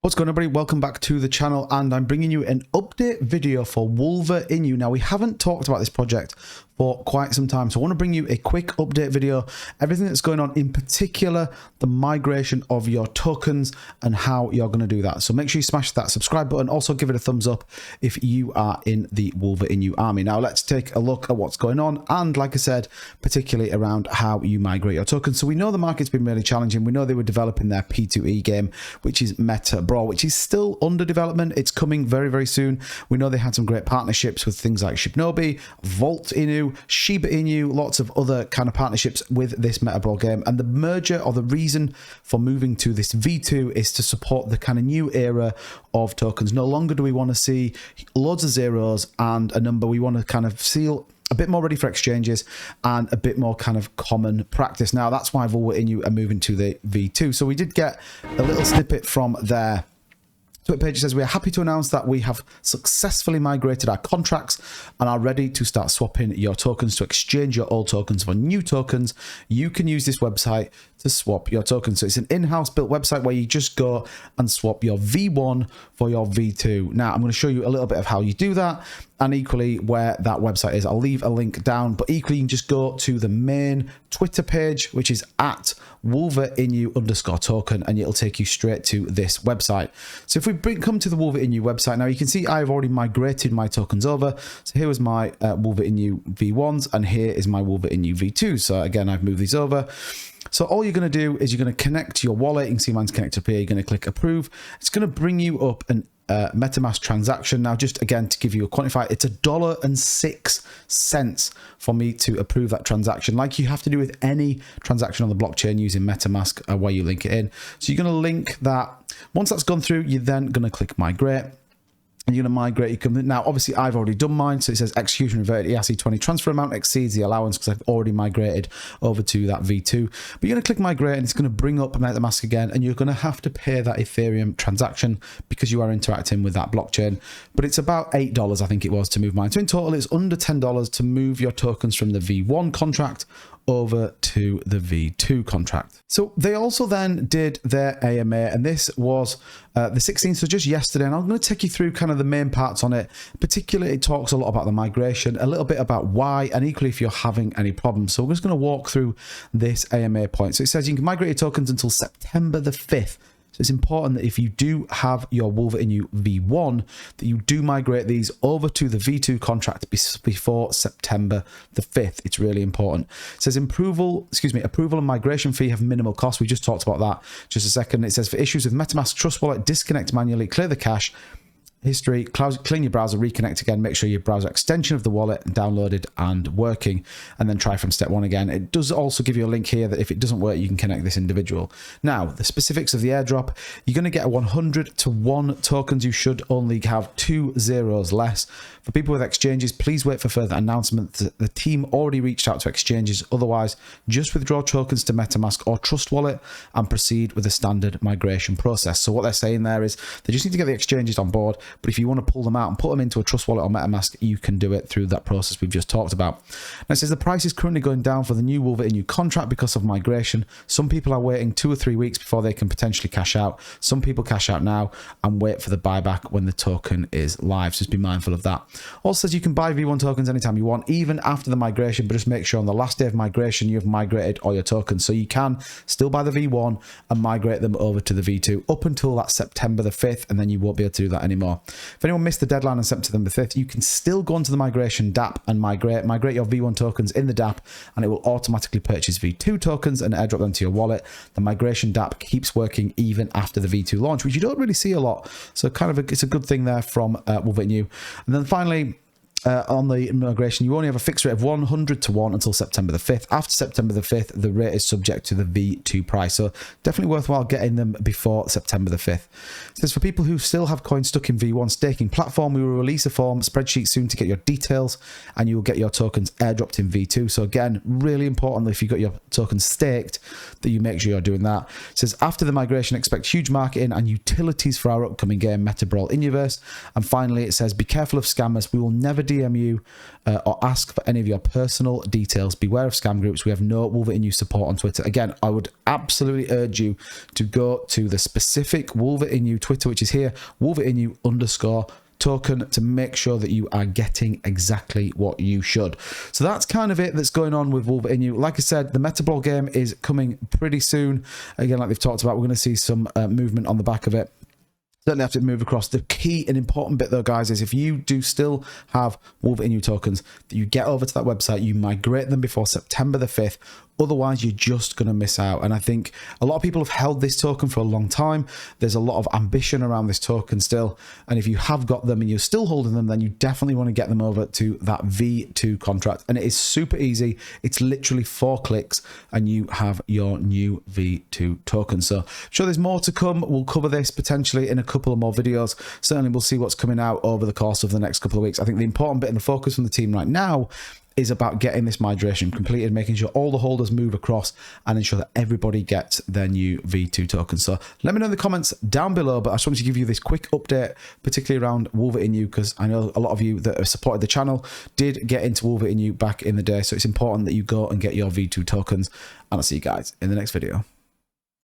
What's going on, everybody? Welcome back to the channel, and I'm bringing you an update video for Wolverinu. Now, we haven't talked about this project for quite some time, so I want to bring you a quick update video, everything that's going on, in particular the migration of your tokens and how you're going to do that. So make sure you smash that subscribe button, also give it a thumbs up if you are in the Wolverinu army. Now let's take a look at what's going on, and like I said, particularly around how you migrate your tokens. So we know the market's been really challenging. We know they were developing their P2E game, which is Meta Brawl, which is still under development. It's coming very, very soon. We know they had some great partnerships with things like Shibnobi, Wolverinu, Shiba Inu, lots of other kind of partnerships with this Meta Brawl game. And the merger, or the reason for moving to this V2, is to support the kind of new era of tokens. No longer do we want to see loads of zeros and a number. We want to kind of seal a bit more ready for exchanges and a bit more kind of common practice. Now, that's why Wolverinu are moving to the V2. So we did get a little snippet from their Twitter page. It says, "We are happy to announce that we have successfully migrated our contracts and are ready to start swapping your tokens to exchange your old tokens for new tokens. You can use this website to swap your tokens." So it's an in-house built website where you just go and swap your V1 for your V2. Now, I'm going to show you a little bit of how you do that, and equally where that website is. I'll leave a link down, but equally you can just go to the main Twitter page, which is at Wolverinu_token, and it'll take you straight to this website. So if we come to the Wolverinu website now, you can see I've already migrated my tokens over. So here was my Wolverinu V1s, and here is my Wolverinu V2s. So again, I've moved these over. So all you're going to do is you're going to connect your wallet. You can see mine's connected up here. You're going to click approve. It's going to bring you up an MetaMask transaction. Now, just again to give you a quantify, it's $1.06 for me to approve that transaction, like you have to do with any transaction on the blockchain using MetaMask, where you link it in. So you're going to link that. Once that's gone through, you're then going to click migrate. And you're going to migrate. You can, now, obviously, I've already done mine. So it says execution reverted ERC20 transfer amount exceeds the allowance because I've already migrated over to that V2. But you're going to click migrate, and it's going to bring up MetaMask again. And you're going to have to pay that Ethereum transaction because you are interacting with that blockchain. But it's about $8, I think it was, to move mine. So in total, it's under $10 to move your tokens from the V1 contract over to the V2 contract. So they also then did their AMA, and this was the 16th, so just yesterday, and I'm going to take you through kind of the main parts on it. Particularly, it talks a lot about the migration, a little bit about why, and equally if you're having any problems. So we're just going to walk through this AMA point. So it says you can migrate your tokens until September the 5th. So it's important that if you do have your Wolverinu V1, that you do migrate these over to the V2 contract before September the 5th. It's really important. It says approval and migration fee have minimal cost. We just talked about that just a second. It says for issues with MetaMask Trust Wallet, disconnect manually, clear the cache history, clean your browser, reconnect again, make sure your browser extension of the wallet downloaded and working, and then try from step one again. It does also give you a link here that if it doesn't work, you can connect this individual. Now, the specifics of the airdrop, you're going to get 100-to-1 tokens. You should only have 2 zeros less. For people with exchanges, please wait for further announcement. The team already reached out to exchanges. Otherwise, just withdraw tokens to MetaMask or Trust Wallet and proceed with the standard migration process. So what they're saying there is they just need to get the exchanges on board. But if you want to pull them out and put them into a Trust Wallet or MetaMask, you can do it through that process we've just talked about. Now it says the price is currently going down for the new Wolverinu contract because of migration. Some people are waiting 2 or 3 weeks before they can potentially cash out. Some people cash out now and wait for the buyback when the token is live. So just be mindful of that. Also says you can buy V1 tokens anytime you want, even after the migration, but just make sure on the last day of migration you've migrated all your tokens. So you can still buy the V1 and migrate them over to the V2 up until that September the 5th, and then you won't be able to do that anymore. If anyone missed the deadline on September 5th, you can still go onto the migration dApp and migrate your V1 tokens in the dApp, and it will automatically purchase V2 tokens and airdrop them to your wallet. The migration dApp keeps working even after the V2 launch, which you don't really see a lot. So kind of it's a good thing there from Wolverinu. And then finally, on the migration, you only have a fixed rate of 100-to-1 until September the 5th. After September the 5th, the rate is subject to the V2 price. So definitely worthwhile getting them before September the 5th. It says for people who still have coins stuck in V1 staking platform, we will release a form spreadsheet soon to get your details, and you will get your tokens airdropped in V2. So again, really important that if you've got your tokens staked, that you make sure you're doing that. It says after the migration, expect huge marketing and utilities for our upcoming game, Meta Brawl Universe. And finally, it says be careful of scammers. We will never DM you or ask for any of your personal details. Beware of scam groups. We have no Wolverinu support on Twitter. Again, I would absolutely urge you to go to the specific Wolverinu Twitter, which is here, Wolverinu_token, to make sure that you are getting exactly what you should. So that's kind of it that's going on with Wolverinu. Like I said, the Metablog game is coming pretty soon. Again, like they've talked about, we're going to see some movement on the back of it. Certainly have to move across. The key and important bit though, guys, is if you do still have Wolverinu tokens, that you get over to that website, you migrate them before September the 5th. Otherwise, you're just going to miss out. And I think a lot of people have held this token for a long time. There's a lot of ambition around this token still. And if you have got them and you're still holding them, then you definitely want to get them over to that V2 contract. And it is super easy. It's literally 4 clicks and you have your new V2 token. So I'm sure there's more to come. We'll cover this potentially in a couple of more videos. Certainly we'll see what's coming out over the course of the next couple of weeks. I think the important bit and the focus from the team right now is about getting this migration completed, making sure all the holders move across and ensure that everybody gets their new V2 tokens. So let me know in the comments down below, but I just wanted to give you this quick update, particularly around Wolverinu, because I know a lot of you that have supported the channel did get into Wolverinu back in the day. So it's important that you go and get your V2 tokens, and I'll see you guys in the next video.